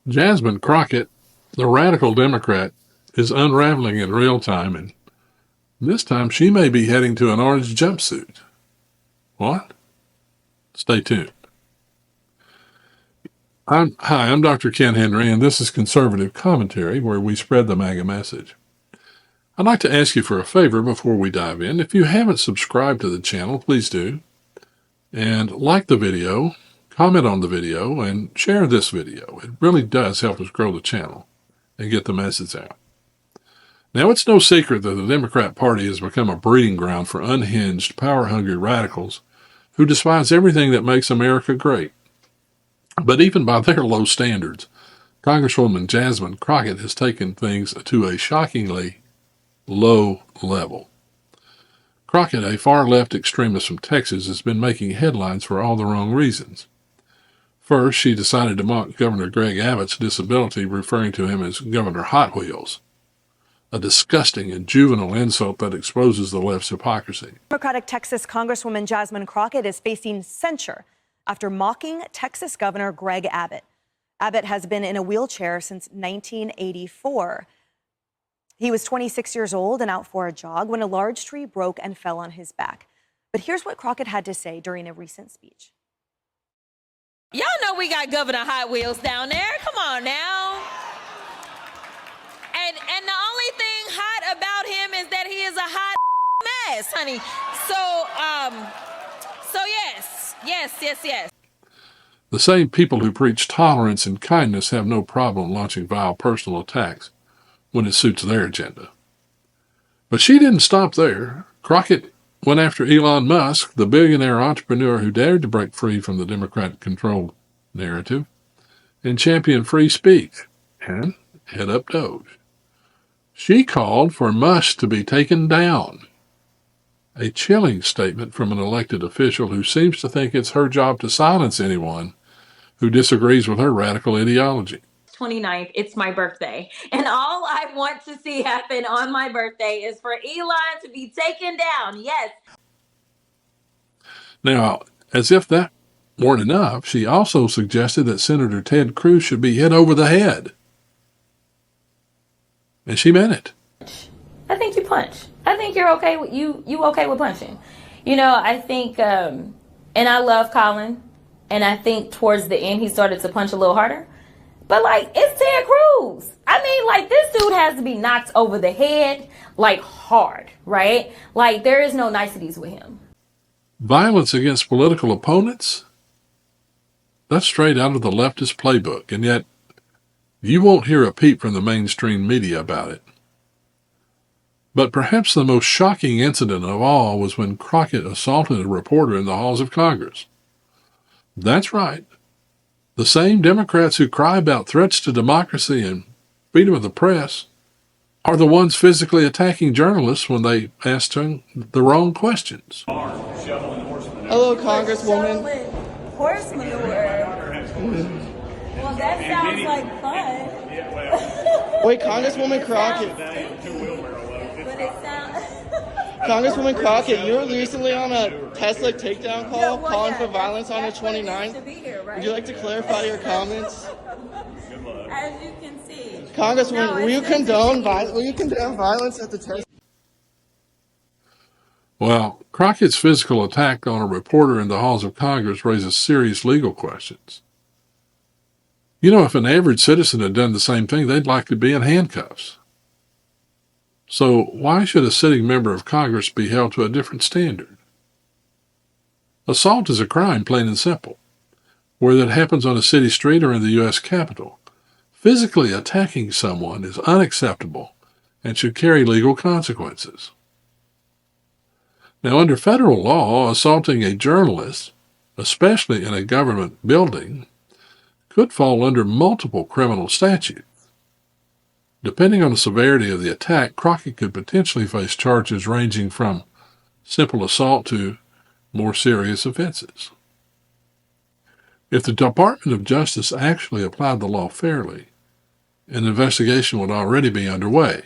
Jasmine Crockett, the radical Democrat, is unraveling in real time, and this time she may be heading to an orange jumpsuit. What? Stay tuned. I'm Dr. Ken Henry, and this is Conservative Commentary, where we spread the MAGA message. I'd like to ask you for a favor before we dive in. If you haven't subscribed to the channel, please do. And like the video, comment on the video, and share this video. It really does help us grow the channel and get the message out. Now, it's no secret that the Democrat Party has become a breeding ground for unhinged, power-hungry radicals who despise everything that makes America great. But even by their low standards, Congresswoman Jasmine Crockett has taken things to a shockingly low level. Crockett, a far-left extremist from Texas, has been making headlines for all the wrong reasons. First, she decided to mock Governor Greg Abbott's disability, referring to him as Governor Hot Wheels, a disgusting and juvenile insult that exposes the left's hypocrisy. Democratic Texas Congresswoman Jasmine Crockett is facing censure after mocking Texas Governor Greg Abbott. Abbott has been in a wheelchair since 1984. He was 26 years old and out for a jog when a large tree broke and fell on his back. But here's what Crockett had to say during a recent speech. Y'all know we got Governor Hot Wheels down there. Come on now. And the only thing hot about him is that he is a hot mess, honey. So yes. The same people who preach tolerance and kindness have no problem launching vile personal attacks when it suits their agenda. But she didn't stop there. Crockett went after Elon Musk, the billionaire entrepreneur who dared to break free from the Democrat-controlled narrative and champion free speech and head up Doge. She called for Musk to be taken down, a chilling statement from an elected official who seems to think it's her job to silence anyone who disagrees with her radical ideology. 29th, it's my birthday. And all I want to see happen on my birthday is for Elon to be taken down. Yes. Now, as if that weren't enough, she also suggested that Senator Ted Cruz should be hit over the head. And she meant it. I think you punch. I think you're okay with you okay with punching. You know, I think and I love Colin, and I think towards the end he started to punch a little harder. But, like, it's Ted Cruz. I mean, like, this dude has to be knocked over the head, like, hard, right? Like, there is no niceties with him. Violence against political opponents? That's straight out of the leftist playbook, and yet you won't hear a peep from the mainstream media about it. But perhaps the most shocking incident of all was when Crockett assaulted a reporter in the halls of Congress. That's right. The same Democrats who cry about threats to democracy and freedom of the press are the ones physically attacking journalists when they ask them the wrong questions. Hello, Congresswoman. Horse manure. Well, that sounds like fun. Wait, Congresswoman Crockett. But it sounds... Congresswoman Crockett, you were recently on a Tesla takedown call calling for violence on the 29th. Would you like to clarify your comments? As you can see. Congresswoman, will you condone violence at the Tesla? Well, Crockett's physical attack on a reporter in the halls of Congress raises serious legal questions. You know, if an average citizen had done the same thing, they'd likely be in handcuffs. So why should a sitting member of Congress be held to a different standard? Assault is a crime, plain and simple. Whether it happens on a city street or in the U.S. Capitol, physically attacking someone is unacceptable and should carry legal consequences. Now, under federal law, assaulting a journalist, especially in a government building, could fall under multiple criminal statutes. Depending on the severity of the attack, Crockett could potentially face charges ranging from simple assault to more serious offenses. If the Department of Justice actually applied the law fairly, an investigation would already be underway,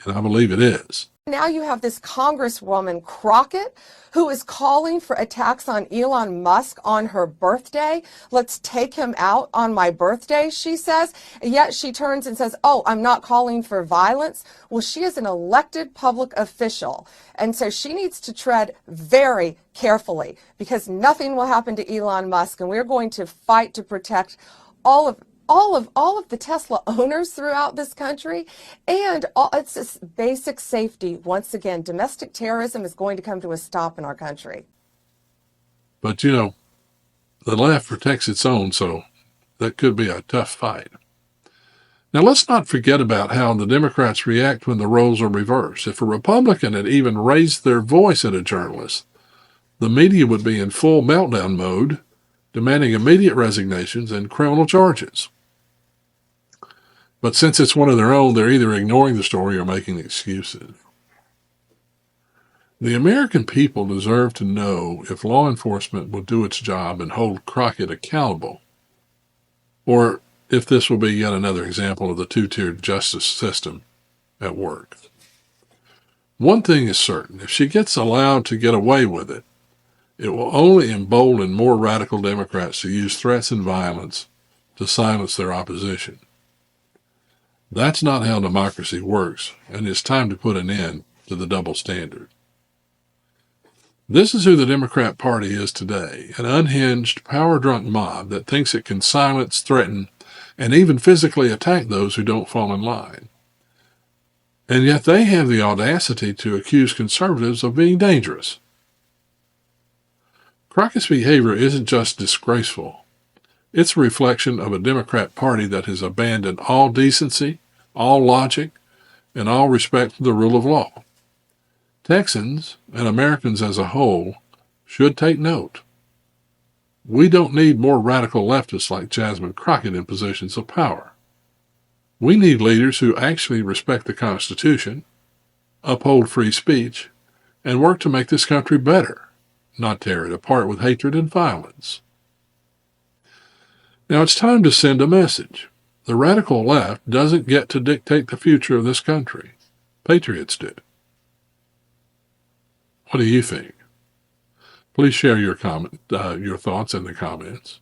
and I believe it is. Now you have this Congresswoman Crockett who is calling for attacks on Elon Musk on her birthday. Let's take him out on my birthday, she says. Yet she turns and says, oh, I'm not calling for violence. Well, she is an elected public official. And so she needs to tread very carefully because nothing will happen to Elon Musk. And we're going to fight to protect all of the Tesla owners throughout this country, and it's just basic safety. Once again, domestic terrorism is going to come to a stop in our country. But the left protects its own, so that could be a tough fight. Now, let's not forget about how the Democrats react when the roles are reversed. If a Republican had even raised their voice at a journalist, the media would be in full meltdown mode, demanding immediate resignations and criminal charges. But since it's one of their own, they're either ignoring the story or making excuses. The American people deserve to know if law enforcement will do its job and hold Crockett accountable, or if this will be yet another example of the two-tiered justice system at work. One thing is certain, if she gets allowed to get away with it, it will only embolden more radical Democrats to use threats and violence to silence their opposition. That's not how democracy works, and it's time to put an end to the double standard. This is who the Democrat Party is today, an unhinged, power-drunk mob that thinks it can silence, threaten, and even physically attack those who don't fall in line. And yet they have the audacity to accuse conservatives of being dangerous. Crockett's behavior isn't just disgraceful. It's a reflection of a Democrat Party that has abandoned all decency, all logic, and all respect for the rule of law. Texans, and Americans as a whole, should take note. We don't need more radical leftists like Jasmine Crockett in positions of power. We need leaders who actually respect the Constitution, uphold free speech, and work to make this country better, not tear it apart with hatred and violence. Now it's time to send a message. The radical left doesn't get to dictate the future of this country. Patriots do. What do you think? Please share your thoughts in the comments.